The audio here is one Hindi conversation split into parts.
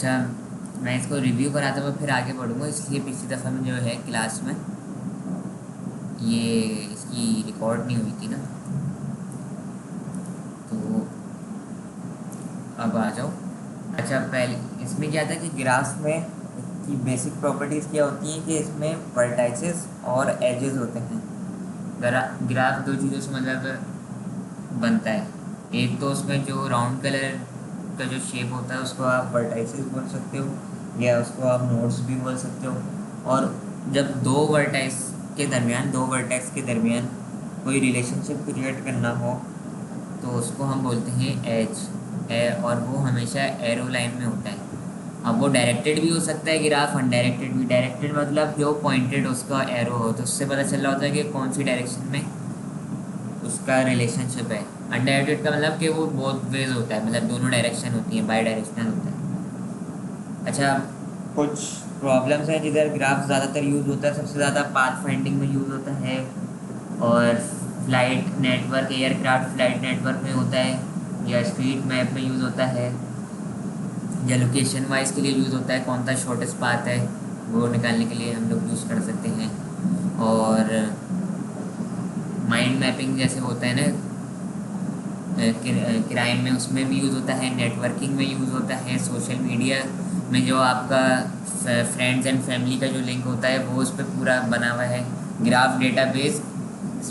अच्छा, मैं इसको रिव्यू कराता हुआ फिर आगे बढ़ूँगा, इसलिए पिछली दफ़ा में जो है क्लास में ये इसकी रिकॉर्ड नहीं हुई थी ना, तो अब आ जाओ। अच्छा, पहले इसमें क्या था कि ग्राफ में की बेसिक प्रॉपर्टीज़ क्या होती हैं कि इसमें वर्टाइसेस और एजेस होते हैं। ग्राफ दो चीज़ों से मतलब बनता है। एक तो उसमें जो राउंड कलर का जो शेप होता है उसको आप वर्टाइसेस बोल सकते हो, या उसको आप नोड्स भी बोल सकते हो। और जब दो वर्टेक्स के दरमियान कोई रिलेशनशिप क्रिएट करना हो तो उसको हम बोलते हैं एज है, और वो हमेशा एरो लाइन में होता है। अब वो डायरेक्टेड भी हो सकता है ग्राफ, अनडायरेक्टेड भी। डायरेक्टेड मतलब जो पॉइंटेड उसका एरो हो, तो उससे पता चल रहा होता है कि कौन सी डायरेक्शन में उसका रिलेशनशिप है। अनडायरेक्टेड का मतलब कि वो बोथ वेज होता है, मतलब दोनों डायरेक्शन होती है, बाई डायरेक्शनल होता है। अच्छा, कुछ प्रॉब्लम्स हैं जिधर ग्राफ ज़्यादातर यूज़ होता है। सबसे ज़्यादा पाथ फाइंडिंग में यूज़ होता है, और flight network, aircraft flight network में होता है, या स्ट्रीट मैप में यूज़ होता है, या लोकेशन वाइज के लिए यूज़ होता है, कौन सा शॉर्टेस्ट पाथ है वो निकालने के लिए हम लोग यूज़ कर सकते हैं। और माइंड मैपिंग जैसे होता है ना, क्राइम में, उसमें भी यूज़ होता है, नेटवर्किंग में यूज़ होता है, सोशल मीडिया में जो आपका फ्रेंड्स एंड फैमिली का जो लिंक होता है वो उस पर पूरा बना हुआ है। ग्राफ डेटाबेस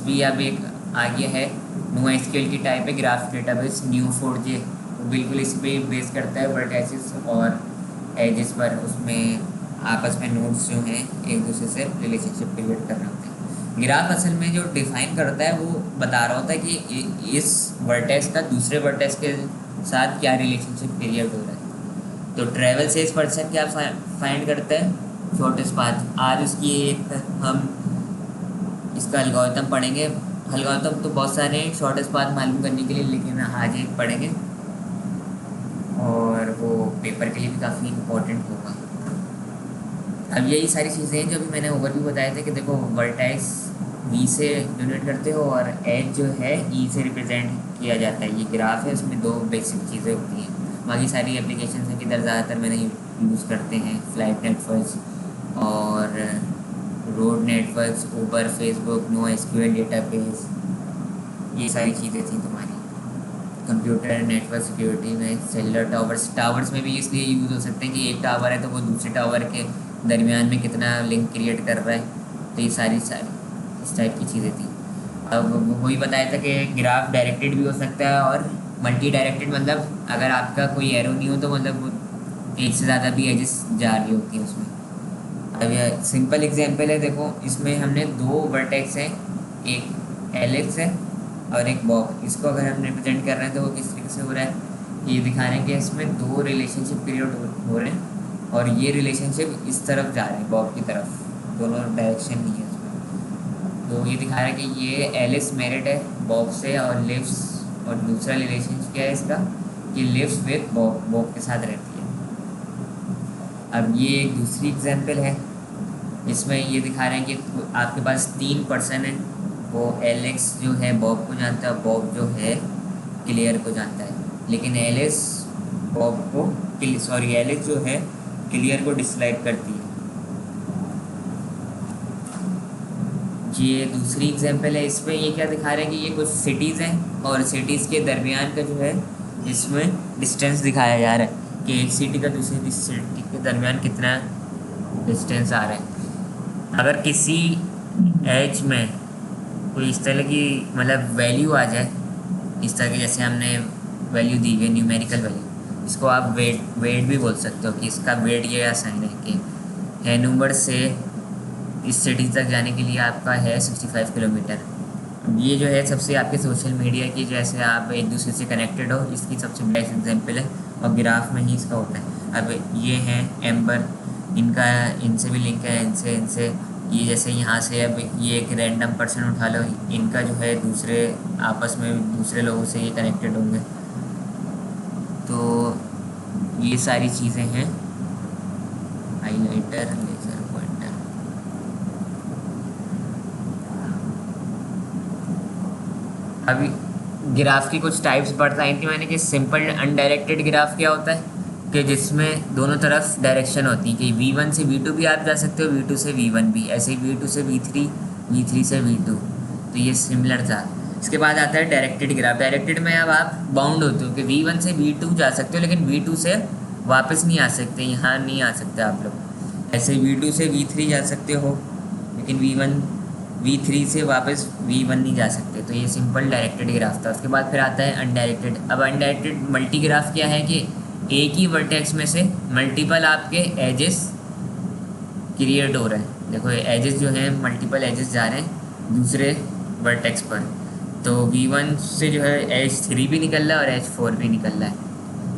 भी अब एक आ गया है, नो एसक्यूएल की टाइप है ग्राफ डेटाबेस, न्यू4j, वो बिल्कुल इस पर बेस करता है, वर्टाइसिस और एजेस पर। उसमें आपस में नोड्स जो हैं एक दूसरे से रिलेशनशिप क्रिएट कर रहे होते हैं। ग्राफ असल में जो डिफाइन करता है वो बता रहा होता है कि इस वर्टेक्स का दूसरे वर्टेक्स के साथ क्या रिलेशनशिप क्रिएट हो रहा है। तो ट्रैवल से इस पर्सन क्या फाइंड करता है, शॉर्टेस्ट पाथ। आज उसकी एक हम इसका एल्गोरिथम पढ़ेंगे। एल्गोरिथम तो बहुत सारे हैं शॉर्टेस्ट पाथ मालूम करने के लिए, लेकिन आज एक पढ़ेंगे और वो पेपर के लिए भी काफ़ी इम्पोर्टेंट होगा। अब यही सारी चीज़ें हैं जो अभी मैंने ओवरव्यू बताया था कि देखो, वर्टेक्स वी से डिनोट करते हो और एज जो है ई से रिप्रेजेंट किया जाता है। ये ग्राफ है, उसमें दो बेसिक चीज़ें होती हैं। बाकी सारी एप्लीकेशन हैं किधर ज़्यादातर मैंने यूज़ करते हैं फ्लाइट नेटवर्क्स और road networks, Uber, Facebook, no SQL database, ये सारी चीज़ें थी तुम्हारी। कंप्यूटर नेटवर्क सिक्योरिटी में सेलुलर टावर्स में भी इसलिए यूज़ हो सकते हैं कि एक टावर है तो वो दूसरे टावर के दरमियान में कितना लिंक क्रिएट कर रहा है। तो ये सारी इस टाइप की चीज़ें थी। अब वही बताया था कि ग्राफ डायरेक्टेड भी हो सकता है और मल्टी डायरेक्टेड, मतलब अगर आपका कोई एरो नहीं हो तो मतलब वो एक से ज़्यादा भी एजेस जा रही होती है उसमें। अब यह सिंपल एग्जांपल है, देखो इसमें हमने दो वर्टेक्स हैं, एक एलेक्स है और एक बॉब। इसको अगर हम रिप्रेजेंट कर रहे हैं तो वो किस तरीके से हो रहा है, ये दिखा रहे हैं कि इसमें दो रिलेशनशिप क्रिएट हो रहे हैं और ये रिलेशनशिप इस तरफ जा रहे हैं, बॉब की तरफ, दोनों डायरेक्शन नहीं है इसमें। तो ये दिखा रहा है कि ये एलिस मैरिड है बॉब से और लिव्स, और दूसरा रिलेशनशिप क्या है इसका कि लिव्स विद बॉब, बॉब के साथ रहती है। अब ये एक दूसरी एग्जांपल है, इसमें ये दिखा रहे हैं कि आपके पास तीन पर्सन है, वो एलेक्स जो है बॉब को जानता है, बॉब जो है क्लियर को जानता है, लेकिन एलेक्स बॉब को एलेक्स जो है क्लियर को डिसलाइक करती है। ये दूसरी एग्जांपल है, इसमें ये क्या दिखा रहे हैं कि ये कुछ सिटीज़ हैं और सिटीज़ के दरमियान का जो है इसमें डिस्टेंस दिखाया जा रहा है कि एक सिटी का दूसरी सिटी के दरमियान कितना डिस्टेंस आ रहा है। अगर किसी एज में कोई इस तरह की मतलब वैल्यू आ जाए, इस तरह की जैसे हमने वैल्यू दी हुई है न्यूमेरिकल वैल्यू, इसको आप वेट भी बोल सकते हो कि इसका वेट ये आसान है कि हैनूवर से इस सिटी तक जाने के लिए आपका है 65 किलोमीटर। ये जो है सबसे आपके सोशल मीडिया की, जैसे आप एक दूसरे से कनेक्टेड हो, इसकी सबसे बेस्ट एग्जांपल है और ग्राफ में ही इसका होता है। अब ये हैं एम्बर, इनका इनसे भी लिंक है, इनसे इनसे ये जैसे यहाँ से अब ये एक रैंडम पर्सन उठा लो, इनका जो है दूसरे आपस में दूसरे लोगों से ये कनेक्टेड होंगे। तो ये सारी चीज़ें हैं, हाईलाइटर, लेजर पॉइंटर। अभी ग्राफ की कुछ टाइप्स बताई थी मैंने कि सिंपल अनडायरेक्टेड ग्राफ क्या होता है, कि जिसमें दोनों तरफ डायरेक्शन होती है कि V1 से V2 भी आप जा सकते हो, V2 से V1 भी, ऐसे ही V2 से V3, V3 से V2। तो ये सिमिलर था। इसके बाद आता है डायरेक्टेड ग्राफ। डायरेक्टेड में अब आप बाउंड होते हो कि V1 से V2 जा सकते हो, लेकिन V2 से वापस नहीं आ सकते, यहाँ नहीं आ सकते आप लोग। ऐसे V2 से V3 जा सकते हो, लेकिन V3 से वापस V1 नहीं जा सकते। तो ये सिंपल डायरेक्टेड ग्राफ था। उसके बाद फिर आता है अनडायरेक्टेड। अब अनडायरेक्टेड मल्टी ग्राफ क्या है कि एक ही वर्टेक्स में से मल्टीपल आपके एजेस क्रिएट हो रहे हैं। देखो एजेस जो हैं, मल्टीपल एजेस जा रहे हैं दूसरे वर्टेक्स पर। तो V1 से जो है H3 भी निकल रहा है और H4 भी निकल रहा है।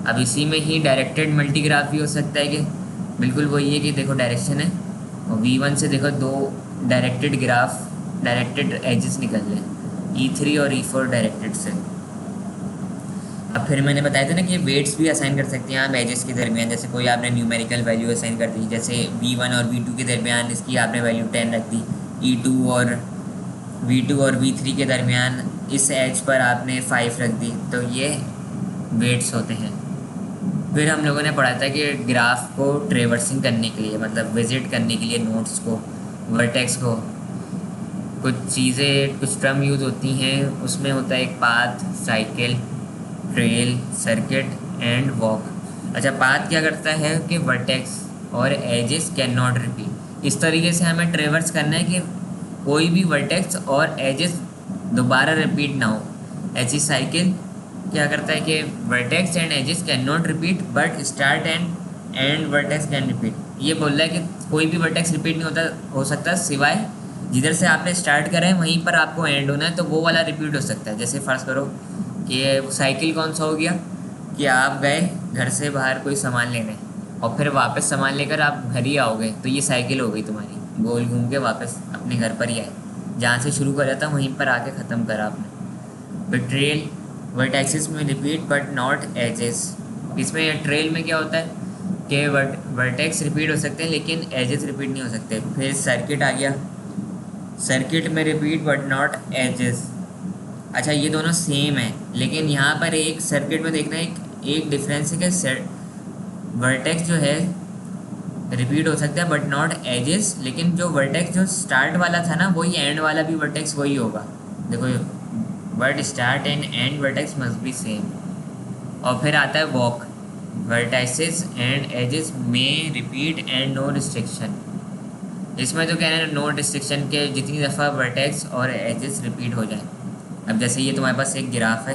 अब इसी में ही डायरेक्टेड मल्टी ग्राफ भी हो सकता है कि बिल्कुल वही है कि देखो डायरेक्शन है और V1 से देखो दो डायरेक्टेड ग्राफ, डायरेक्टेड एजेस निकल रहे हैं, E3 और E4 डायरेक्टेड से। अब फिर मैंने बताया था ना कि वेट्स भी असाइन कर सकते हैं आप एजेस के दरमियान। जैसे कोई आपने न्यूमेरिकल वैल्यू असाइन कर दी, जैसे V1 और V2 के दरमियान इसकी आपने वैल्यू 10 रख दी, V2 और V3 के दरमियान इस एज पर आपने 5 रख दी। तो ये वेट्स होते हैं। फिर हम लोगों ने पढ़ा था कि ग्राफ को ट्रेवर्सिंग करने के लिए, मतलब विजिट करने के लिए नोड्स को, वर्टेक्स को, कुछ चीज़ें, कुछ टर्म यूज़ होती हैं। उसमें होता है एक path, cycle, trail, circuit and walk. अच्छा, पाथ क्या करता है कि वर्टेक्स और एजेस कैन नॉट रिपीट। इस तरीके से हमें ट्रेवर्स करना है कि कोई भी वर्टेक्स और एजेस दोबारा रिपीट ना हो। ऐसी साइकिल क्या करता है कि vertex and edges can not repeat but start and end vertex can repeat. ये बोल रहा है कि कोई भी वर्टेक्स रिपीट नहीं होता हो सकता सिवाय जिधर से आपने स्टार्ट करा है वहीं पर आपको एंड होना है, तो वो वाला रिपीट हो सकता है। जैसे फर्ज करो कि साइकिल कौन सा हो गया कि आप गए घर से बाहर कोई सामान लेने और फिर वापस सामान लेकर आप घर ही आओगे, तो ये साइकिल हो गई तुम्हारी, गोल घूम के वापस अपने घर पर ही आए, जहाँ से शुरू करा था वहीं पर आके ख़त्म करा आपने। फिर ट्रेल, वर्टेक्सेस में रिपीट बट नॉट एजेस। इसमें ट्रेल में क्या होता है कि वर्टेक्स रिपीट हो सकते हैं लेकिन एजेस रिपीट नहीं हो सकते। फिर सर्किट आ गया, सर्किट में रिपीट बट नॉट एजेस। अच्छा, ये दोनों सेम है, लेकिन यहाँ पर एक सर्किट में देखना एक डिफरेंस है कि वर्टेक्स जो है रिपीट हो सकता है बट नॉट एजेस, लेकिन जो वर्टेक्स जो स्टार्ट वाला था ना वही एंड वाला भी वर्टेक्स वही होगा। देखो but start and end vertex must be same. और फिर आता है वॉक, वर्टेक्सेस एंड एजेस में रिपीट एंड नो रिस्ट्रिक्शन। इसमें तो कहना है नो रिस्ट्रिक्शन के जितनी दफ़ा वर्टेक्स और एजेस रिपीट हो जाए। अब जैसे ये तुम्हारे पास एक ग्राफ है,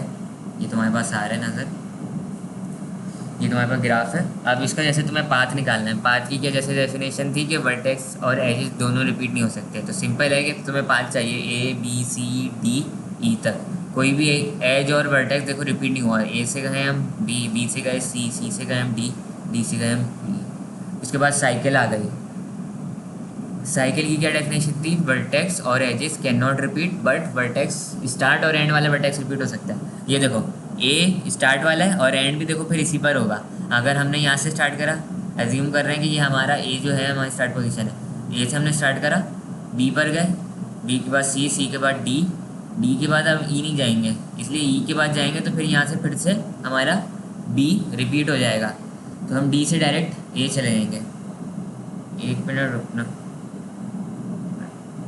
ये तुम्हारे पास आ रहा है नज़र, ये तुम्हारे पास ग्राफ है। अब इसका जैसे तुम्हें पाथ निकालना है, पाथ की क्या जैसे डेफिनेशन थी कि वर्टेक्स और एजेस दोनों रिपीट नहीं हो सकते। तो सिंपल है कि तुम्हें पाथ चाहिए A B C D E तक, कोई भी एज और वर्टेक्स देखो रिपीट नहीं हुआ। ए से गए हम बी से गए सी से गए हम डी से गए हम ई। उसके बाद साइकिल आ गई। साइकिल की क्या डेफिनेशन थी, वर्टेक्स और edges can not repeat but vertex start और एंड वाला वर्टेक्स रिपीट हो सकता है। ये देखो ए स्टार्ट वाला है और एंड भी देखो फिर इसी पर होगा। अगर हमने यहाँ से स्टार्ट करा, एज्यूम कर रहे हैं कि ये हमारा ए जो है हमारी स्टार्ट पोजीशन है, ए से हमने स्टार्ट करा, बी पर गए, बी के बाद सी के बाद डी के बाद अब ई नहीं जाएंगे, इसलिए ई के बाद जाएंगे तो फिर यहाँ से फिर से हमारा बी रिपीट हो जाएगा। तो हम डी से डायरेक्ट ए चले जाएंगे। एक मिनट रुकना,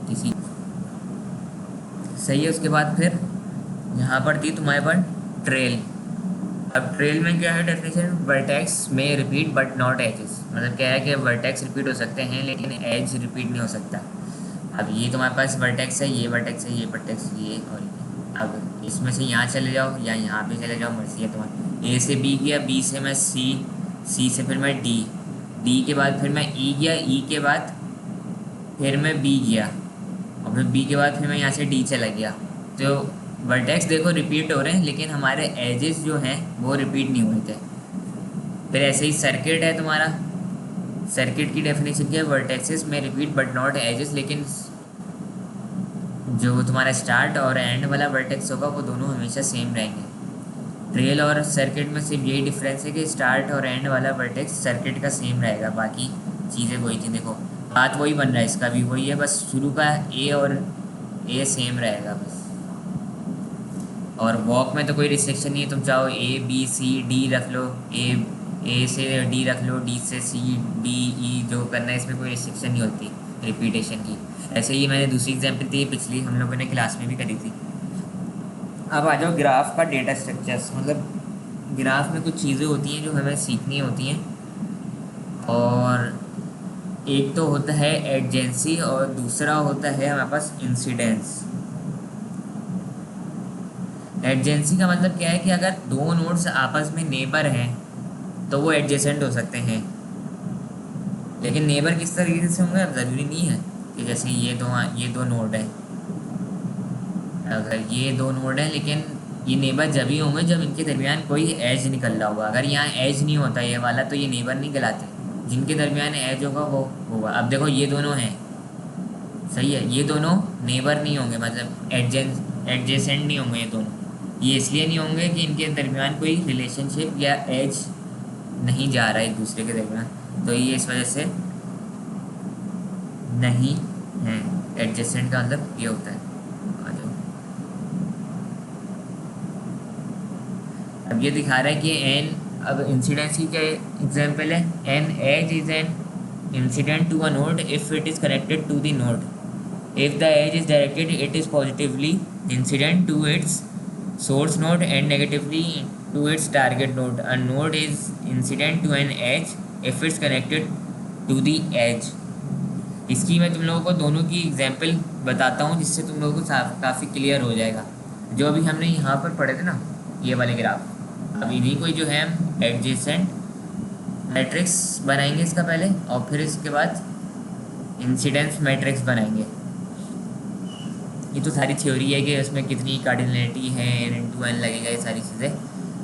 किसी सही है। उसके बाद फिर यहाँ पर थी तुम्हारे पर ट्रेल। अब ट्रेल में क्या है डेफिनेशन, वर्टेक्स में रिपीट बट नॉट एजेस। मतलब क्या है कि वर्टेक्स रिपीट हो सकते हैं लेकिन एज रिपीट नहीं हो सकता। अब ये तुम्हारे पास वर्टेक्स है, ये वर्टेक्स है, ये वर्टेक्स, ये और ये। अब इसमें से यहाँ चले जाओ या यहाँ पे चले जाओ, मर्जी है तुम्हारी। ए से बी गया, बी से मैं सी से फिर मैं डी के बाद फिर मैं ई गया, ई के बाद फिर मैं बी गया और फिर बी के बाद फिर मैं यहाँ से डी चला गया। तो वर्टेक्स देखो रिपीट हो रहे हैं लेकिन हमारे एजेस जो हैं वो रिपीट नहीं हुए थे। फिर ऐसे ही सर्किट है तुम्हारा, सर्किट की डेफिनेशन क्या है, वर्टेक्सेस में रिपीट बट नॉट एजेस, लेकिन जो तुम्हारा स्टार्ट और एंड वाला वर्टेक्स होगा वो दोनों हमेशा सेम रहेंगे। ट्रेल और सर्किट में सिर्फ यही डिफरेंस है कि स्टार्ट और एंड वाला वर्टेक्स सर्किट का सेम रहेगा, बाकी चीज़ें वही थी। देखो बात वही बन रहा है, इसका भी वही है, बस शुरू का ए और ए सेम रहेगा बस। और वॉक में तो कोई रिस्ट्रिक्शन नहीं है, तुम चाहो A B C D रख लो, ए से डी रख लो, डी से सी, डी ई, जो करना है इसमें कोई रिस्ट्रिक्शन नहीं होती रिपीटेशन की। ऐसे ही मैंने दूसरी एग्जाम्पल दी पिछली, हम लोगों ने क्लास में भी करी थी। अब आ जाओ ग्राफ का डेटा स्ट्रक्चर्स, मतलब ग्राफ में कुछ चीज़ें होती हैं जो हमें सीखनी होती हैं। और एक तो होता है एडजेंसी और दूसरा होता है हमारे पास इंसिडेंस। एडजेंसी का मतलब क्या है कि अगर दो नोड्स आपस में नेबर हैं तो वो एडजेसेंट हो सकते हैं। लेकिन नेबर किस तरीके से होंगे, अब ज़रूरी नहीं है कि जैसे ये दो नोड है, अगर ये दो नोड हैं लेकिन ये नेबर जब ही होंगे जब इनके दरमियान कोई एज निकल रहा होगा। अगर यहाँ एज नहीं होता ये वाला तो ये नेबर नहीं कहलाते, जिनके दरमियान एज होगा वो होगा। अब देखो ये दोनों हैं, सही है, ये दोनों नेबर नहीं होंगे, मतलब एडजेसेंट नहीं होंगे ये दोनों। ये इसलिए नहीं होंगे कि इनके दरमियान कोई रिलेशनशिप या एज नहीं जा रहा है एक दूसरे के दरमियान, तो ये इस वजह से नहीं है। एडजेसेंट का मतलब ये होता है। आ जाओ, अब ये दिखा रहा है कि एन, अब इंसिडेंस की क्या एग्जाम्पल है, an edge is an incident to a node if it is connected to the node. If the edge is directed, it is positively incident to its source node and negatively to its target node. A node is incident to an edge if it's connected to the edge. इसकी मैं तुम लोगों को दोनों की एग्जाम्पल बताता हूँ जिससे तुम लोगों को काफ़ी क्लियर हो जाएगा। जो अभी हमने यहाँ पर पढ़े थे ना ये वाले ग्राफ, अब इन्हीं को जो है हम एडजेसेंट मैट्रिक्स बनाएंगे इसका पहले, और फिर इसके बाद इंसिडेंस मैट्रिक्स बनाएंगे। ये तो सारी थ्योरी है कि उसमें कितनी कार्डिनलिटी है, n इंटू एन लगेगा, ये सारी चीज़ें।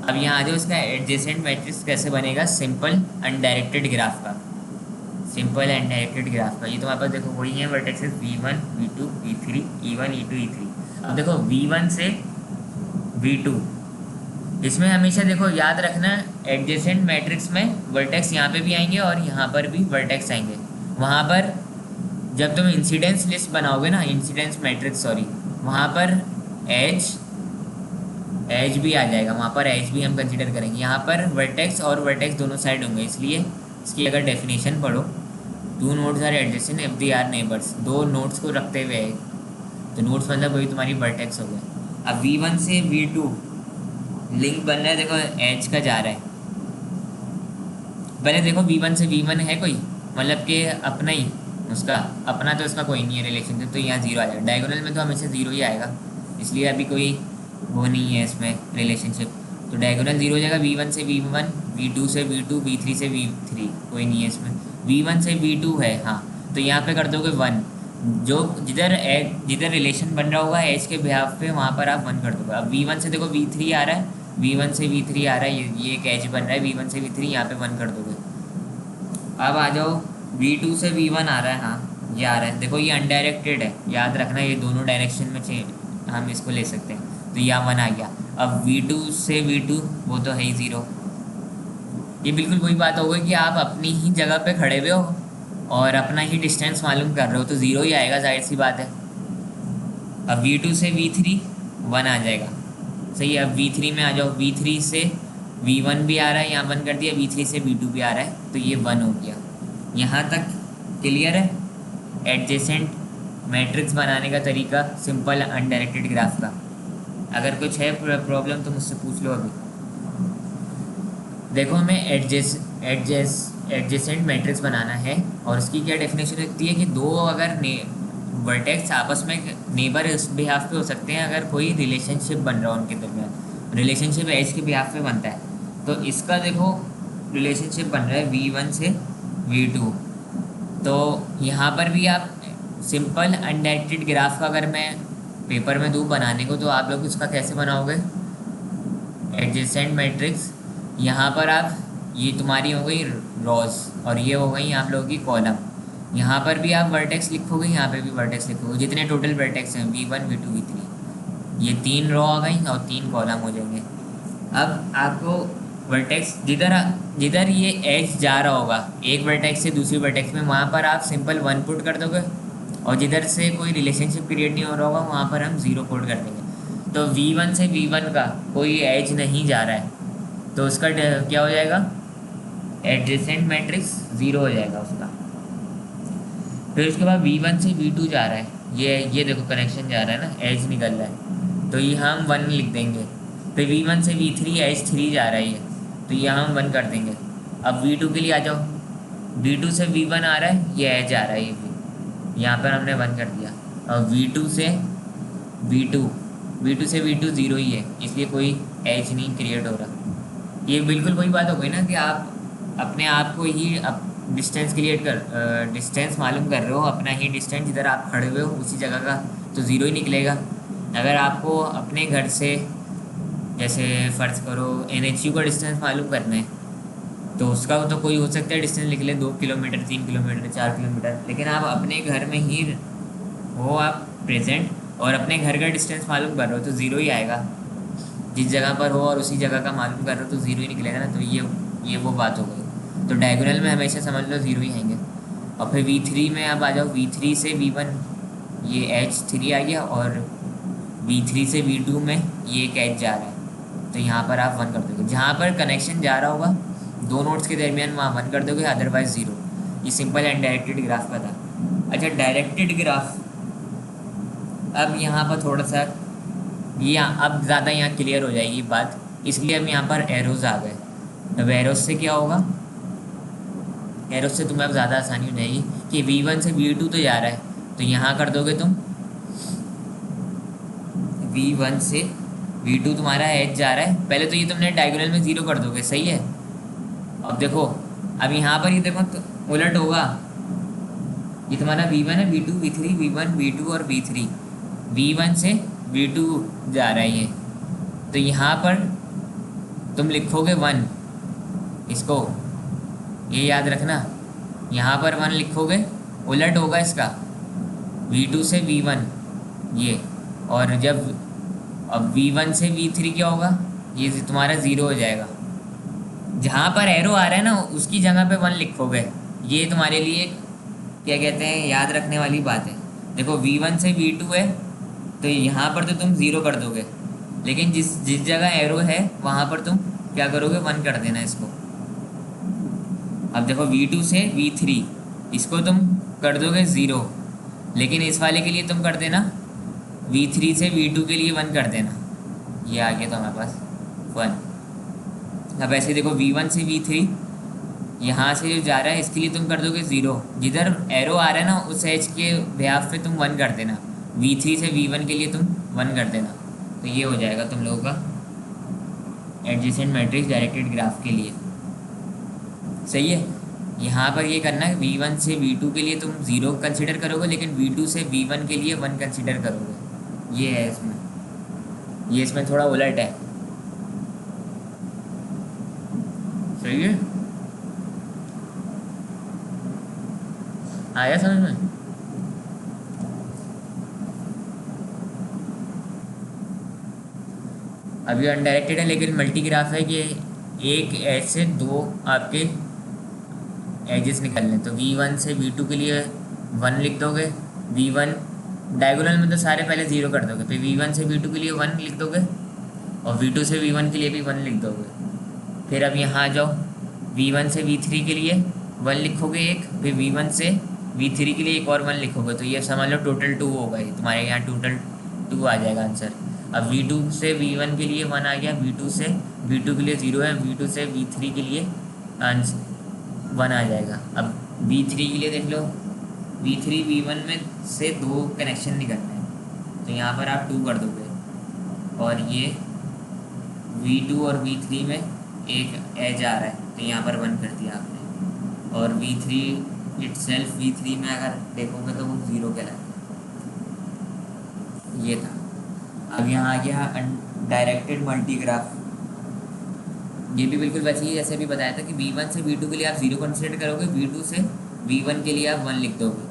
अब यहाँ आ जाओ, इसका एडजेसेंट मैट्रिक्स कैसे बनेगा सिंपल अनडायरेक्टेड ग्राफ का। सिंपल अनडायरेक्टेड ग्राफ का ये तुम्हारे पास देखो वही है, vertexes v1 v2 v3 e1 e2 e3। अब देखो v1 से v2, इसमें हमेशा देखो याद रखना एडजेसेंट मैट्रिक्स में वर्टेक्स यहाँ पे भी आएंगे और यहाँ पर भी वर्टेक्स आएंगे। वहाँ पर जब तुम इंसिडेंस लिस्ट बनाओगे ना, इंसिडेंस मैट्रिक्स सॉरी, वहाँ पर एज भी आ जाएगा, वहाँ पर एज भी हम कंसिडर करेंगे। यहाँ पर वर्टेक्स और वर्टेक्स दोनों साइड होंगे, इसलिए इसकी अगर डेफिनेशन पढ़ो, two nodes are adjacent if they are neighbours. दो नोड्स को रखते हुए है, तो नोड्स मतलब वही तुम्हारी वर्टेक्स हो गए। अब v1 से v2 लिंक बन रहा है, देखो एज का जा रहा है। पहले देखो v1 से v1 है कोई, मतलब कि अपना ही, उसका अपना तो इसका कोई नहीं है रिलेशनशिप, तो यहाँ जीरो आ जाएगा। डायगोनल में तो हमेशा जीरो ही आएगा, इसलिए अभी कोई वो नहीं है इसमें रिलेशनशिप, तो डायगोनल जीरो हो जाएगा। v1 से v1, v2 से v2, v3 से v3 कोई नहीं है इसमें। v1 से v2 है, हाँ, तो यहाँ पे कर दोगे 1, जो जिधर रिलेशन बन रहा होगा एज के बिहाफ पे वहाँ पर आप 1 कर दोगे। अब v1 से देखो v3 आ रहा है, v1 से v3 आ रहा है, ये एक एज बन रहा है, v1 से v3 यहाँ पे 1 कर दोगे। अब आ जाओ v2 से v1 आ रहा है, हाँ ये आ रहा है, देखो ये अनडायरेक्टेड है, याद रखना ये दोनों डायरेक्शन में हम इसको ले सकते हैं, तो यहाँ 1 आ गया। अब v2 से v2 वो तो है ही 0। ये बिल्कुल वही बात हो गई कि आप अपनी ही जगह पे खड़े हुए हो और अपना ही डिस्टेंस मालूम कर रहे हो, तो 0 ही आएगा, जाहिर सी बात है। अब v2 से v3 1 आ जाएगा, सही है। अब v3 में आ जाओ, v3 से v1 भी आ रहा है, यहाँ 1 कर दिया, v3 से v2 भी आ रहा है, तो ये 1 हो गया। यहाँ तक क्लियर है एडजेसेंट मैट्रिक्स बनाने का तरीका सिंपल अनडायरेक्टेड ग्राफ का। अगर कुछ है प्रॉब्लम तो मुझसे पूछ लो अभी। देखो हमें एडजेसेंट मैट्रिक्स बनाना है और उसकी क्या डेफिनेशन रखती है कि दो अगर वर्टेक्स आपस में नेबर इस बिहाफ पे हो सकते हैं अगर कोई रिलेशनशिप बन रहा हो उनके दरमियान। रिलेशनशिप एज के बिहाफ पे बनता है, तो इसका देखो रिलेशनशिप बन रहा है v1 से v2, तो यहाँ पर भी आप सिंपल अनडायरेक्टेड ग्राफ का अगर मैं पेपर में दूँ बनाने को, तो आप लोग इसका कैसे बनाओगे एडजेसेंट मैट्रिक्स। यहाँ पर आप ये तुम्हारी हो गई रॉज और ये हो गई आप लोगों की कॉलम। यहाँ पर भी आप वर्टेक्स लिखोगे, यहाँ पे भी वर्टेक्स लिखोगे, जितने टोटल वर्टेक्स हैं v1 v2 v3, ये 3 रो आ गई और 3 कॉलम हो जाएंगे। अब आपको वर्टेक्स जिधर ये एज जा रहा होगा एक वर्टेक्स से दूसरी वर्टेक्स में, वहाँ पर आप सिंपल 1 पुट कर दोगे, और जिधर से कोई रिलेशनशिप क्रिएट नहीं हो रहा होगा वहाँ पर हम 0 पुट कर देंगे। तो v1 से v1 का कोई एज नहीं जा रहा है, तो उसका क्या हो जाएगा एडजेसेंट मैट्रिक्स 0 हो जाएगा उसका। फिर उसके बाद V1 से V2 जा रहा है, ये देखो कनेक्शन जा रहा है ना, एज निकल रहा है, तो ये हम 1 लिख देंगे। फिर V1 से V3 एज 3 जा रहा है ये, तो ये हम 1 कर देंगे। अब V2 के लिए आ जाओ, V2 से V1 आ रहा है, ये एज आ रहा है, ये भी यहाँ पर हमने 1 कर दिया। और V2 से V2 0 ही है, इसलिए कोई एज नहीं क्रिएट हो रहा। ये बिल्कुल वही बात हो गई ना कि आप अपने आप को ही डिस्टेंस क्रिएट कर डिस्टेंस मालूम कर रहे हो, अपना ही डिस्टेंस जिधर आप खड़े हुए हो उसी जगह का, तो ज़ीरो ही निकलेगा। अगर आपको अपने घर से जैसे फ़र्ज़ करो NHU का डिस्टेंस मालूम करना है, तो उसका तो कोई हो सकता है डिस्टेंस लिख ले 2 किलोमीटर, 3 किलोमीटर, 4 किलोमीटर, लेकिन आप अपने घर में ही हो आप प्रेजेंट और अपने घर का डिस्टेंस मालूम कर रहे हो तो ज़ीरो ही आएगा। जिस जगह पर हो और उसी जगह का मालूम कर रहे हो तो ज़ीरो ही निकलेगा ना। तो ये वो बात हो गई। तो डायगोनल में हमेशा समझ लो ज़ीरो ही आएंगे। और फिर V3 में अब आ जाओ, V3 से V1 ये H3 आ गया, और V3 से V2 में ये एक एच जा रहा है, तो यहाँ पर आप 1 कर दोगे। जहाँ पर कनेक्शन जा रहा होगा दो नोड्स के दरमियान वहाँ 1 कर दोगे, अदरवाइज 0। ये सिंपल एंड डायरेक्टेड ग्राफ का था। अच्छा, डायरेक्टेड ग्राफ, अब यहाँ पर थोड़ा सा ये अब ज़्यादा यहाँ क्लियर हो जाएगी बात, इसलिए अब यहाँ पर एरोज़ आ गए। अब एरोज़ से क्या होगा, एरोज़ से तुम्हें अब ज़्यादा आसानी हो जाएगी कि V1 से V2 तो जा रहा है, तो यहाँ कर दोगे तुम V1 से V2 तुम्हारा एच जा रहा है, पहले तो ये तुमने डायगोनल में 0 कर दोगे, सही है। अब देखो, अब यहाँ पर ये देखो तो उलट होगा, ये तुम्हारा V1 है, V2 V3, V1 V2 और V3, V1 से V2 जा रहा है ये, तो यहाँ पर तुम लिखोगे 1, इसको ये याद रखना, यहाँ पर 1 लिखोगे, उलट होगा इसका V2 से V1 ये, और जब अब V1 से V3 क्या होगा, ये तुम्हारा 0 हो जाएगा। जहाँ पर एरो आ रहा है ना उसकी जगह पे 1 लिखोगे, ये तुम्हारे लिए क्या कहते हैं याद रखने वाली बात है। देखो V1 से V2 है, तो यहाँ पर तो तुम 0 कर दोगे, लेकिन जिस जिस जगह एरो है वहाँ पर तुम क्या करोगे, 1 कर देना इसको। अब देखो V2 से V3 इसको तुम कर दोगे 0, लेकिन इस वाले के लिए तुम कर देना V3 से V2 के लिए 1 कर देना, ये आ गया तो हमारे पास 1। अब ऐसे देखो V1 से V3 यहाँ से जो जा रहा है इसके लिए तुम कर दोगे 0, जिधर एरो आ रहा है ना उस एच के बिहाफ पे तुम 1 कर देना, V3 से V1 के लिए तुम 1 कर देना, तो ये हो जाएगा तुम लोगों का एडजेसेंट मैट्रिक्स डायरेक्टेड ग्राफ के लिए, सही है। यहाँ पर ये करना है V1 से V2 के लिए तुम 0 कंसिडर करोगे, लेकिन V2 से V1 के लिए 1 कंसिडर करोगे, ये है इसमें, ये इसमें थोड़ा उलट है, सही है। आया समझ में? अभी अनडायरेक्टेड है लेकिन मल्टी ग्राफ है कि एक एज से दो आपके एजेस निकलने, तो V1 से V2 के लिए 1 लिख दोगे, V1 डायगोनल में तो सारे पहले 0 कर दोगे, फिर V1 से V2 के लिए 1 लिख दोगे, और V2 से V1 के लिए भी 1 लिख दोगे। फिर अब यहाँ आ जाओ, V1 से V3 के लिए 1 लिखोगे एक, फिर V1 से V3 के लिए एक और 1 लिखोगे, तो ये समझ लो टोटल 2 होगा, ये तुम्हारे यहाँ टोटल 2 आ जाएगा आंसर। अब V2 से V1 के लिए 1 आ गया, V2 से V2 के लिए 0 है, V2 से V3 के लिए आंसर 1 आ जाएगा। अब V3 के लिए देख लो, V3 V1 में से 2 कनेक्शन निकलना है, तो यहाँ पर आप 2 कर दोगे, और ये V2 और V3 में एक एज आ रहा है, तो यहाँ पर 1 कर दिया आपने, और V3 इटसेल्फ V3 में अगर देखोगे तो वो 0 कहलाएगा, ये था। अब यहाँ आ गया डायरेक्टेड मल्टीग्राफ, ये भी बिल्कुल वैसे ही जैसे भी बताया था कि V1 से V2 के लिए आप 0 कंसिडर करोगे, V2 से V1 के लिए आप 1 लिख दोगे,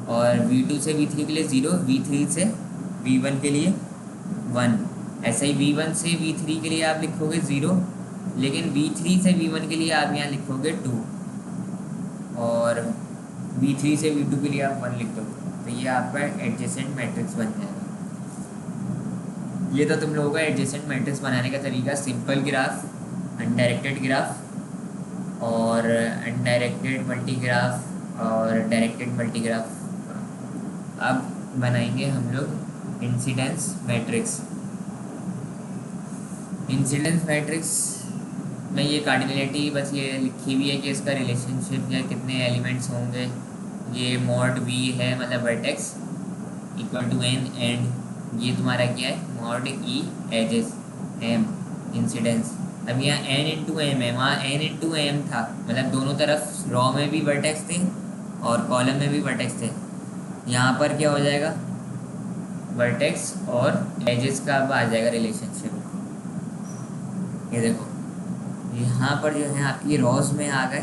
और V2 से V3 के लिए 0, V3 से V1 के लिए 1। ऐसे ही V1 से V3 के लिए आप लिखोगे 0, लेकिन V3 से V1 के लिए आप यहाँ लिखोगे 2, और V3 से V2 के लिए आप 1 लिख दोगे, तो ये आपका एडजेसेंट मैट्रिक्स बन जाएगा। ये तो तुम लोगों का एडजेसेंट मैट्रिक्स बनाने का तरीका, सिंपल ग्राफ, अनडायरेक्टेड ग्राफ और अनडायरेक्टेड मल्टीग्राफ और डायरेक्टेड मल्टीग्राफ। अब बनाएंगे हम लोग इंसिडेंस मैट्रिक्स। इंसिडेंस मैट्रिक्स में ये कार्डिनलिटी बस ये लिखी हुई है कि इसका रिलेशनशिप या कितने एलिमेंट्स होंगे। ये मॉड वी है, मतलब vertex equal to N, and ये तुम्हारा क्या है, mod E edges M incidence. अब यहाँ एन इंटू एम है, वहाँ एन इंटू एम था, मतलब दोनों तरफ रॉ में भी वर्टेक्स थे और कॉलम में भी वर्टेक्स थे। यहाँ पर क्या हो जाएगा, वर्टेक्स और एजेस का अब आ जाएगा रिलेशनशिप। ये देखो यहाँ पर जो है आपकी रॉज में आ गए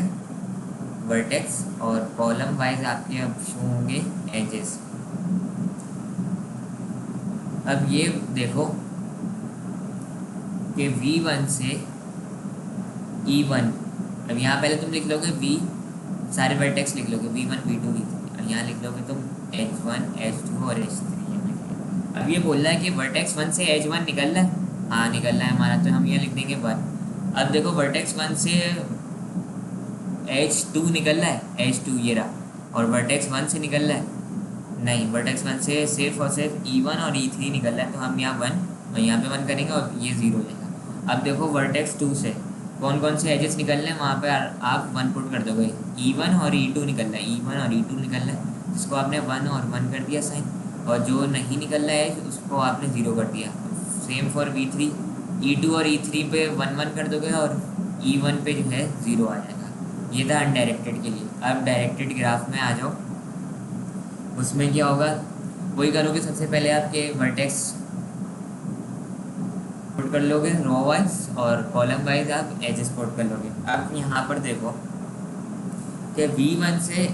वर्टेक्स और कॉलम वाइज आपके अब शो होंगे एजेस। अब ये देखो कि V1 से E1, अब यहाँ पहले तुम लिख लोगे V, सारे वर्टेक्स लिख लोगे V1 V2 V3, और यहाँ लिख लोगे तुम H1 H2 और H3। अब ये बोल रहा है कि वर्टेक्स 1 से H1 निकल रहा है, हाँ निकल रहा है हमारा, तो हम यहाँ लिख देंगे 1। अब देखो वर्टेक्स 1 से H2 निकल रहा है, H2 ये रहा, और वर्टेक्स 1 से निकल रहा है, नहीं वर्टेक्स 1 से सिर्फ और सिर्फ E1 और E3 निकल रहा है, तो हम यहाँ 1 और यहाँ पे 1 करेंगे और ये 0 हो जाएगा। अब देखो वर्टेक्स 2 से कौन कौन से एजेस निकल रहे हैं, वहाँ पे आप 1 पुट कर दोगे। E1 और E2 निकल रहा है, E1 और E2 निकल रहा है, जिसको आपने 1 और 1 कर दिया साइन, और जो नहीं निकल रहा है उसको आपने 0 कर दिया। सेम फॉर V3, E2 और E3 पे 1 1 कर दोगे और E1 पे जो है 0 आ जाएगा। ये था अनडायरेक्टेड के लिए। अब डायरेक्टेड ग्राफ में आ जाओ, उसमें क्या होगा, वही करोगे। सबसे पहले आपके वर्टेक्स पुट कर लोगे रो वाइज, और कॉलम वाइज आप एजेस पुट कर लोगे। अब यहाँ पर देखो कि V1 से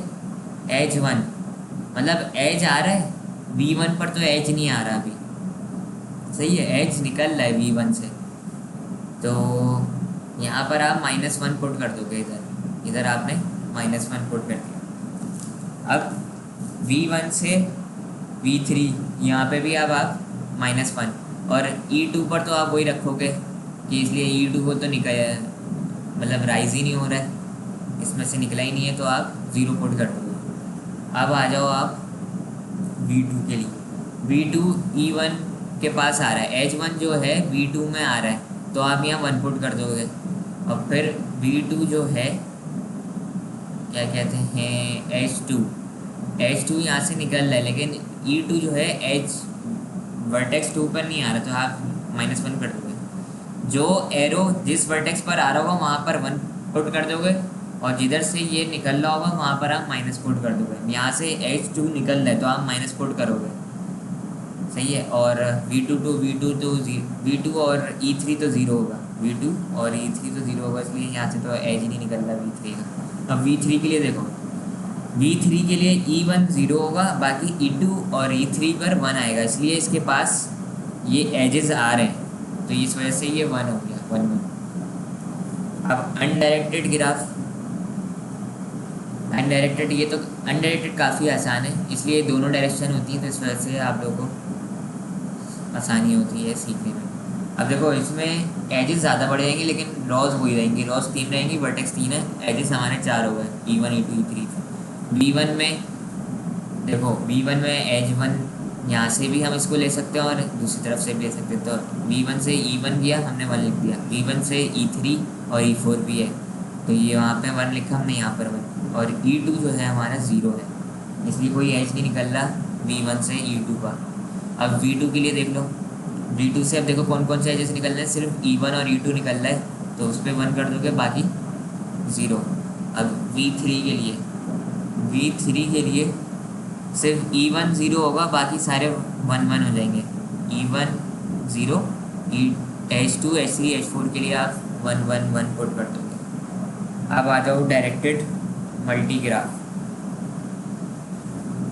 H1, मतलब एज आ रहा है, V1 पर तो एज नहीं आ रहा अभी, सही है, एज निकल रहा है V1 से, तो यहाँ पर आप -1 पुट कर दोगे। इधर आपने -1 पुट कर दिया। अब V1 से V3, यहाँ पे भी अब आप -1, और E2 पर तो आप वही रखोगे कि इसलिए E2 को तो निकल, मतलब राइज ही नहीं हो रहा है, इसमें से निकला ही नहीं है, तो आप 0 पुट कर दोगे। अब आ जाओ आप V2 के लिए। V2 E1 के पास आ रहा है, H1 जो है V2 में आ रहा है, तो आप यहाँ 1 पुट कर दोगे। और फिर V2 जो है क्या कहते हैं, H2 यहाँ से निकल रहा है, लेकिन E2 जो है H वर्टेक्स 2 पर नहीं आ रहा, तो आप -1 कर दोगे। जो एरो जिस वर्टेक्स पर आ रहा होगा वहाँ पर 1 पुट कर दोगे, और जिधर से ये निकल रहा होगा वहाँ पर आप माइनस पुट कर दोगे। यहाँ से H2 निकल रहा है तो आप माइनस पुट करोगे, सही है। और V2 और E3 तो 0 होगा, V2 और E3 तो 0 होगा, इसलिए यहाँ से तो एज नहीं निकल रहा V3 का। अब V3 के लिए देखो, V3 के लिए E1 0 होगा, बाकी E2 और E3 पर 1 आएगा, इसलिए इसके पास ये एजेस आ रहे हैं, तो इस वजह से ये 1 हो गया, 1 1। अब अनडायरेक्टेड ग्राफ, अनडायरेक्टेड, ये तो अनडायरेक्टेड काफ़ी आसान है, इसलिए दोनों डायरेक्शन होती है, तो इस वजह से आप लोगों को आसानी होती है सीखने में। अब देखो इसमें एजेस ज़्यादा बढ़ जाएंगे, लेकिन रॉज वही रहेंगी, रॉज 3 रहेंगी, वर्टेक्स 3 है, एजेस हमारे 4 हो गए, E1 E2 E3। V1 में देखो, V1 में H1 यहाँ से भी हम इसको ले सकते हैं और दूसरी तरफ से भी ले सकते हैं, तो V1 से E1 गया, हमने 1 लिख दिया। V1 से E3 और E4 भी है, तो ये वहाँ पे 1 लिखा हमने, यहाँ पर 1, और E2 जो है हमारा 0 है, इसलिए कोई एज नहीं निकल रहा V1 से E2 का। अब V2 के लिए देख लो, V2 से अब देखो कौन कौन से एजेस निकल रहे हैं, सिर्फ E1 और E2 निकल रहा है, तो उस पर 1 कर दोगे, बाकी 0। अब V3 के लिए सिर्फ E1 0 होगा, बाकी सारे 1 1 हो जाएंगे। E1 0, H2 H3 H4 के लिए आप 1 1 1 पुट कर दोगे। अब आ जाओ डायरेक्टेड मल्टीग्राफ।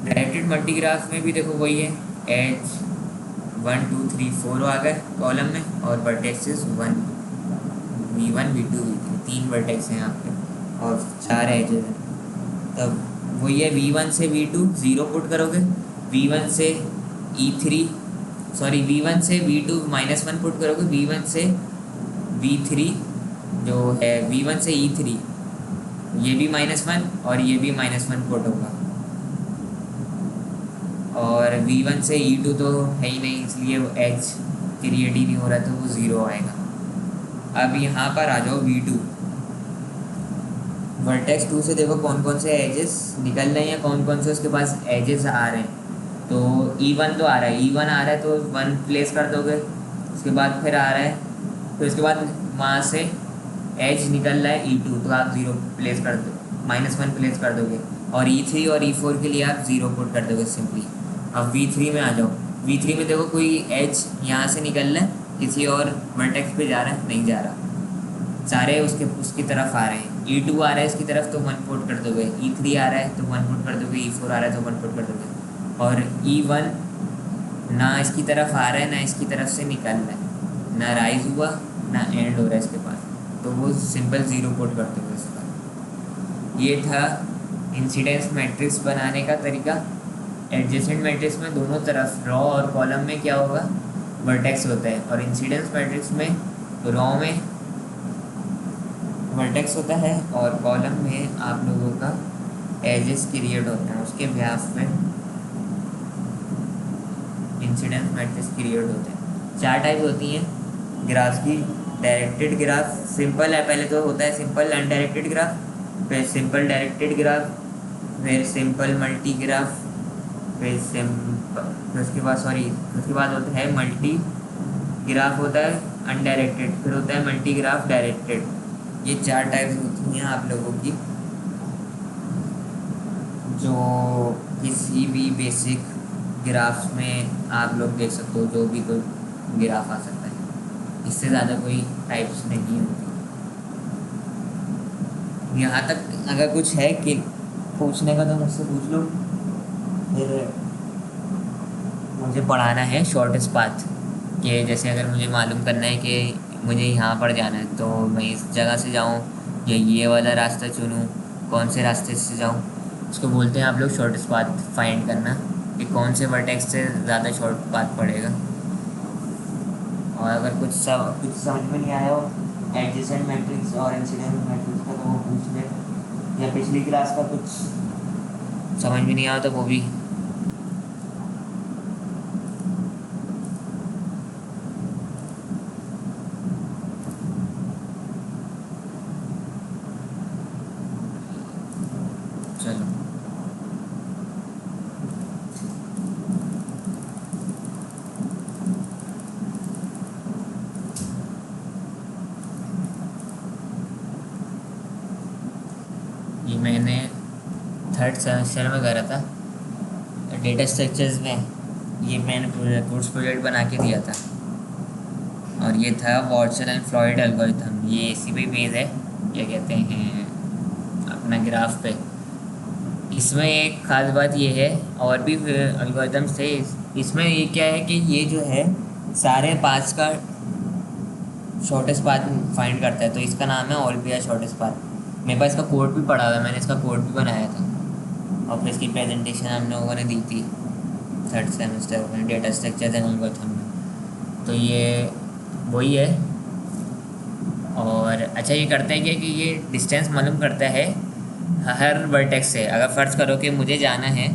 डायरेक्टेड मल्टीग्राफ में भी देखो वही है, H1 2 3 4 आ गए कॉलम में, और vertexes 1 V1 V2 V3, 3 vertex हैं यहाँ पे और 4 एजेस हैं। तब वही है, V1 से V2 0 पुट करोगे, V1 से V2 -1 पुट करोगे, V1 से V3 जो है V1 से E3 ये भी -1 और ये भी -1 पुट होगा, और V1 से E2 तो है ही नहीं, इसलिए वो एज क्रिएट ही नहीं हो रहा, तो वो 0 आएगा। अब यहाँ पर आ जाओ V2, वर्टेक्स 2 से देखो कौन कौन से एजेस निकल रहे हैं, कौन कौन से उसके पास एजेस आ रहे हैं। तो E1 तो आ रहा है, E1 आ रहा है तो 1 प्लेस कर दोगे, उसके बाद फिर आ रहा है, फिर उसके बाद वहाँ से एज निकल रहा है E2, तो आप 0 प्लेस कर दो, -1 प्लेस कर दोगे, और E3 और E4 के लिए आप 0 पुट कर दोगे सिंपली। अब V3 में आ जाओ, V3 में देखो कोई एज यहाँ से निकल रहा है, किसी और वर्टेक्स पे जा रहा है, नहीं जा रहा, सारे उसकी तरफ आ रहे हैं। E2 आ रहा है इसकी तरफ तो 1 पुट कर दोगे, E3 आ रहा है तो 1 पुट कर दोगे, E4 आ रहा है तो 1 पुट कर दोगे, और E1 ना इसकी तरफ आ रहा है ना इसकी तरफ से निकल रहा है, ना राइज हुआ ना एंड हो रहा है इसके पास, तो वो सिंपल 0 पुट कर दोगे इसका। ये था इंसिडेंस मैट्रिक्स बनाने का तरीका। एडजेसेंट मैट्रिक्स में दोनों तरफ रॉ और कॉलम में क्या होगा, वर्टेक्स होता है, और इंसिडेंस मैट्रिक्स में रॉ में वर्टेक्स होता है और कॉलम में आप लोगों का एजेस क्रिएट होता है, उसके ब्यास में इंसिडेंस मैट्रिक्स क्रिएट होते हैं। 4 टाइप होती हैं ग्राफ्स की। डायरेक्टेड ग्राफ सिंपल है, पहले तो होता है सिंपल अनडायरेक्टेड ग्राफ, फिर सिंपल डायरेक्टेड ग्राफ, फिर सिंपल मल्टी ग्राफ, फिर उसके बाद होता है मल्टी ग्राफ होता है अनडायरेक्टेड, फिर होता है मल्टी ग्राफ डायरेक्टेड। ये 4 टाइप्स होती हैं आप लोगों की, जो किसी भी बेसिक ग्राफ्स में आप लोग देख सकते हो, जो भी कोई ग्राफ आ सकता है, इससे ज़्यादा कोई टाइप्स नहीं होती। यहाँ तक अगर कुछ है कि पूछने का तो मुझसे पूछ लो, फिर मुझे पढ़ाना है शॉर्टेस्ट पाथ, कि जैसे अगर मुझे मालूम करना है कि मुझे यहाँ पर जाना है तो मैं इस जगह से जाऊँ या ये वाला रास्ता चुनूँ, कौन से रास्ते से जाऊँ, उसको बोलते हैं आप लोग शॉर्टेस्ट पाथ फाइंड करना, कि कौन से वर्टेक्स से ज़्यादा शॉर्ट पाथ पड़ेगा। और अगर कुछ समझ में नहीं आया हो एडजेसेंट मैट्रिक्स और इंसिडेंट मैट्रिक्स का, तो वो पूछ ले, या पिछली क्लास का कुछ समझ में नहीं आया तो वो भी। चलो ये मैंने 3rd सेमेस्टर में करा था डेटा स्ट्रक्चर्स में, ये मैंने कोर्स प्रोजेक्ट बना के दिया था, और ये था वॉटसन एंड फ्लॉयड एल्गोरिथम। ये इसी पे बेस है, क्या कहते हैं अपना ग्राफ पे। इसमें एक ख़ास बात ये है, और भी एल्गोरिथम्स थे, इसमें ये क्या है कि ये जो है सारे पाथ्स का शॉर्टेस्ट पाथ फाइंड करता है, तो इसका नाम है ऑलपिया शॉर्टेस्ट पाथ। मेरे पास इसका कोड भी पढ़ा हुआ है, मैंने इसका कोड भी बनाया था, और फिर इसकी प्रेजेंटेशन हम लोगों ने दी थी 3rd सेमेस्टर में डेटा स्ट्रक्चर एंड एल्गोरिथम में। तो ये वही है। और अच्छा ये करता है क्या कि ये डिस्टेंस मालूम करता है हर वर्टेक्स से। अगर फ़र्ज़ करो कि मुझे जाना है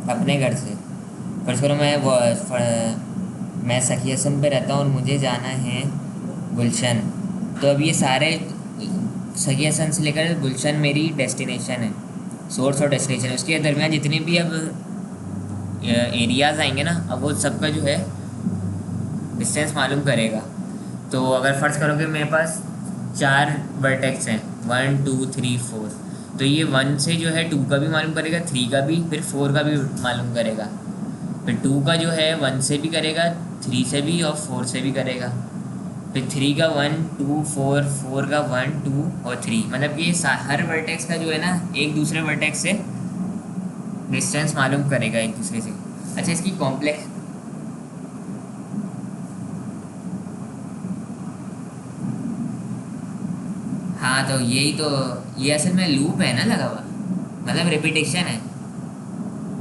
अपने घर से, फ़र्ज़ करो मैं सखियासन पे रहता हूँ और मुझे जाना है गुलशन, तो अब ये सारे सखियासन से लेकर गुलशन मेरी डेस्टिनेशन है, सोर्स और डेस्टिनेशन है। उसके दरमियान जितने भी अब एरियाज़ आएंगे ना, अब वो सबका जो है डिस्टेंस मालूम करेगा। तो अगर फ़र्ज़ करो कि मेरे पास 4 वर्टेक्स हैं, 1 2 3 4, तो ये 1 से जो है 2 का भी मालूम करेगा, 3 का भी, फिर 4 का भी मालूम करेगा, फिर 2 का जो है 1 से भी करेगा, 3 से भी और 4 से भी करेगा, फिर 3 का 1 2 4, 4 का 1 2 और 3। मतलब कि हर वर्टेक्स का जो है ना एक दूसरे वर्टेक्स से डिस्टेंस मालूम करेगा एक दूसरे से। अच्छा इसकी कॉम्प्लेक्स हाँ, तो यही तो, ये असल में लूप है ना लगा हुआ, मतलब रिपीटेशन है।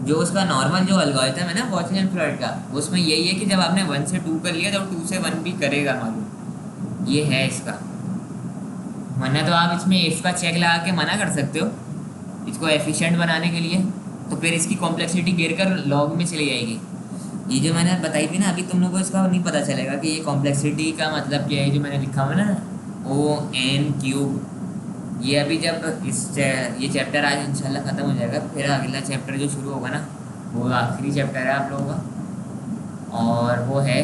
जो उसका नॉर्मल जो एल्गोरिथम है ना वॉटसन एंड फ्लॉयड का, उसमें यही है कि जब आपने 1 से 2 कर लिया तो 2 से 1 भी करेगा मालूम, ये है इसका। वरना तो आप इसमें इफ़ का चेक लगा के मना कर सकते हो इसको एफिशिएंट बनाने के लिए, तो फिर इसकी कॉम्प्लेक्सिटी गिर कर लॉग में चली जाएगी। ये जो मैंने बताई थी ना अभी, तुम लोगों को इसका नहीं पता चलेगा कि ये कॉम्प्लेक्सिटी का मतलब क्या है। जो मैंने लिखा हुआ ना ओ एन क्यूब, ये अभी जब ये चैप्टर आज इंशाल्लाह ख़त्म हो जाएगा, फिर अगला चैप्टर जो शुरू होगा ना वो आखिरी चैप्टर है आप लोगों का, और वो है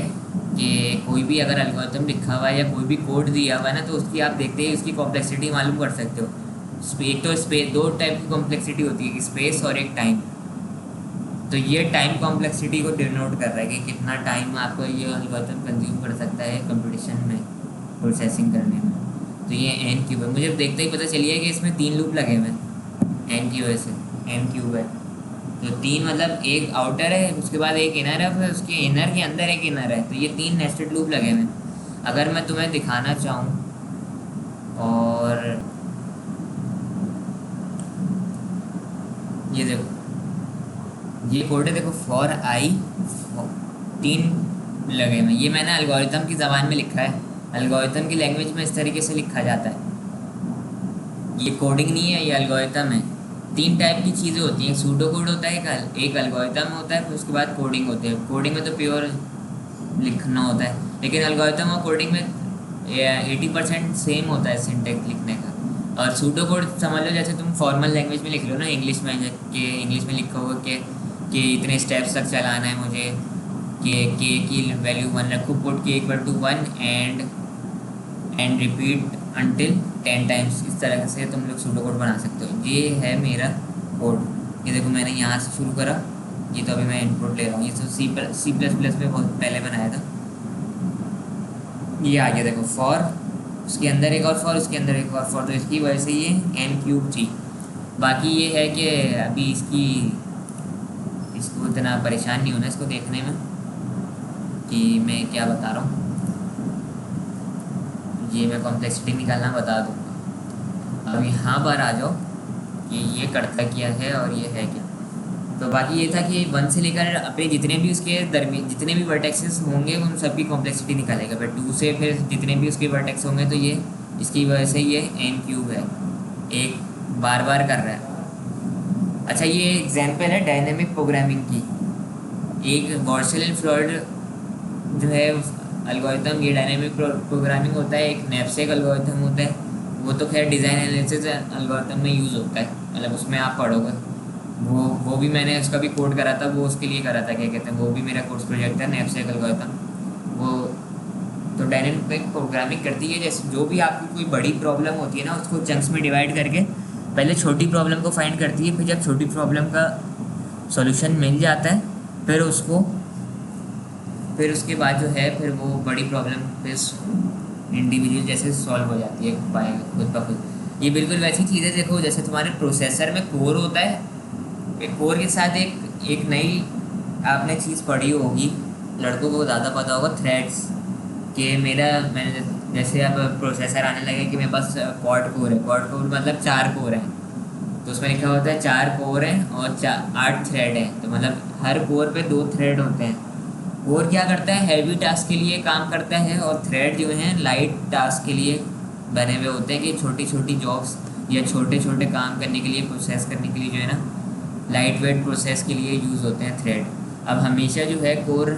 कि कोई भी अगर एल्गोरिथम लिखा हुआ है या कोई भी कोड दिया हुआ है ना, तो उसकी आप देखते ही उसकी कॉम्प्लेक्सिटी मालूम कर सकते हो। एक तो स्पेस, दो टाइप की कॉम्प्लेक्सिटी होती है, स्पेस और एक टाइम। तो ये टाइम कॉम्प्लेक्सिटी को डिनोट कर रहा है कि कितना टाइम आपको ये एल्गोरिथम कंज्यूम कर सकता है कंप्यूटेशन में, प्रोसेसिंग करने में। तो ये एन क्यूब है, मुझे देखते ही पता चलिए कि इसमें 3 लूप लगे हुए हैं एन की वजह से। एन क्यूब है तो 3 मतलब एक आउटर है, उसके बाद एक इनर है, फिर उसके इनर के अंदर एक इनर है, तो ये 3 नेस्टेड लूप लगे हुए हैं। अगर मैं तुम्हें दिखाना चाहूँ, और ये देखो ये कोड है, देखो फॉर आई 3 लगे हुए। ये मैंने एल्गोरिथम की ज़बान में लिखा है, एल्गोरिथम की लैंग्वेज में इस तरीके से लिखा जाता है। ये कोडिंग नहीं है, ये एल्गोरिथम है। 3 टाइप की चीज़ें होती हैं, सूडो कोड होता है, एक एल्गोरिथम होता है, फिर उसके बाद कोडिंग होती है। कोडिंग में तो प्योर लिखना होता है, लेकिन एल्गोरिथम और कोडिंग में 80% सेम होता है सिंटेक्स लिखने का। और सूडो कोड समझ लो जैसे तुम फॉर्मल लैंग्वेज में लिख लो ना, इंग्लिश में, कि इंग्लिश में लिखा होगा कि इतने स्टेप्स तक चलाना है मुझे, कि के की वैल्यू 1 रखो, put K equal to 1 and repeat until 10 times. इस तरह से तुम लोग सूडो कोड बना सकते हो। ये है मेरा कोड, ये देखो मैंने यहाँ से शुरू करा, ये तो अभी मैं इनपुट ले रहा हूँ, ये तो सी प्लस प्लस में बहुत पहले बनाया था। ये आ गया देखो फॉर, उसके अंदर एक और फॉर, उसके अंदर एक और फॉर, तो इसकी वजह से ये एन क्यूब थी। बाकी ये है कि अभी इसको इतना परेशान नहीं होना इसको देखने में कि मैं क्या बता रहा हूँ। ये मैं कॉम्प्लेक्सिटी निकालना बता दूँगा। अब यहाँ पर आ जाओ कि ये करता क्या है और ये है क्या। तो बाकी ये था कि 1 से लेकर अपने जितने भी उसके दरमियान जितने भी वर्टेक्सेस होंगे उन सब की कॉम्प्लेक्सिटी निकालेगा। फिर 2 से फिर जितने भी उसके वर्टेक्स होंगे, तो ये इसकी वजह से ये एन क्यूब है, एक बार बार कर रहा है। अच्छा, ये एग्जांपल है डायनेमिक प्रोग्रामिंग की। एक गॉसियन एंड फ्लॉयड जो है एल्गोरिथम, ये डायनेमिक प्रोग्रामिंग होता है। एक नैपसेक एल्गोरिथम होता है, वो तो खैर डिज़ाइन एनालिसिस एल्गोरिथम में यूज़ होता है, मतलब उसमें आप पढ़ोगे। वो भी मैंने उसका भी कोड करा था, वो उसके लिए करा था, क्या कहते हैं, वो भी मेरा कोर्स प्रोजेक्ट है नैपसेक एल्गोरिथम। वो तो डायनेमिक प्रोग्रामिंग करती है, जैसे जो भी आपकी कोई बड़ी प्रॉब्लम होती है ना, उसको चंक्स में डिवाइड करके पहले छोटी प्रॉब्लम को फाइंड करती है, फिर जब छोटी प्रॉब्लम का सॉल्यूशन मिल जाता है फिर उसके बाद जो है फिर वो बड़ी प्रॉब्लम फिर इंडिविजुअल जैसे सॉल्व हो जाती है पाएगा खुद ब खुद। ये बिल्कुल वैसी चीज़ है, देखो जैसे तुम्हारे प्रोसेसर में कोर होता है, एक कोर के साथ एक नई आपने चीज़ पढ़ी होगी, लड़कों को ज़्यादा पता होगा, थ्रेड्स। कि मैंने जैसे अब प्रोसेसर आने लगे कि मेरे पास क्वाड कोर है, क्वाड कोर मतलब 4 कोर हैं, तो उसमें लिखा होता है 4 कोर हैं और 8 थ्रेड हैं, तो मतलब हर कोर पे 2 थ्रेड होते हैं। कोर क्या करता है, हैवी टास्क के लिए काम करता है, और थ्रेड जो हैं लाइट टास्क के लिए बने हुए होते हैं, कि छोटी छोटी जॉब्स या छोटे छोटे काम करने के लिए, प्रोसेस करने के लिए जो है ना, लाइट वेट प्रोसेस के लिए यूज़ होते हैं थ्रेड। अब हमेशा जो है कोर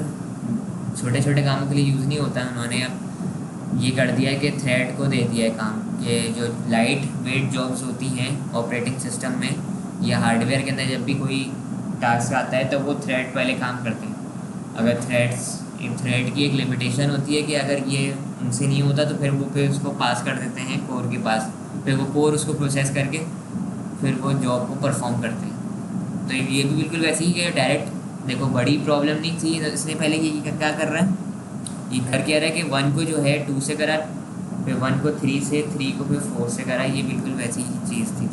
छोटे छोटे कामों के लिए यूज़ नहीं होता है, उन्होंने अब ये कर दिया है कि थ्रेड को दे दिया है काम, ये जो लाइट वेट जॉब्स होती हैं ऑपरेटिंग सिस्टम में या हार्डवेयर के अंदर, जब भी कोई टास्क आता है तो वो थ्रेड पहले काम करते हैं। अगर थ्रेड की एक लिमिटेशन होती है कि अगर ये उनसे नहीं होता तो फिर उसको पास कर देते हैं कोर के पास, फिर वो कोर उसको प्रोसेस करके फिर वो जॉब को परफॉर्म करते हैं। तो ये भी बिल्कुल वैसे ही कि डायरेक्ट देखो बड़ी प्रॉब्लम नहीं थी, इसने पहले ये क्या कर रहा है, ये कर क्या रहा है कि 1 को जो है 2 से करा, फिर 1 को 3 से, 3 को फिर 4 से करा। ये बिल्कुल वैसी ही चीज़ थी।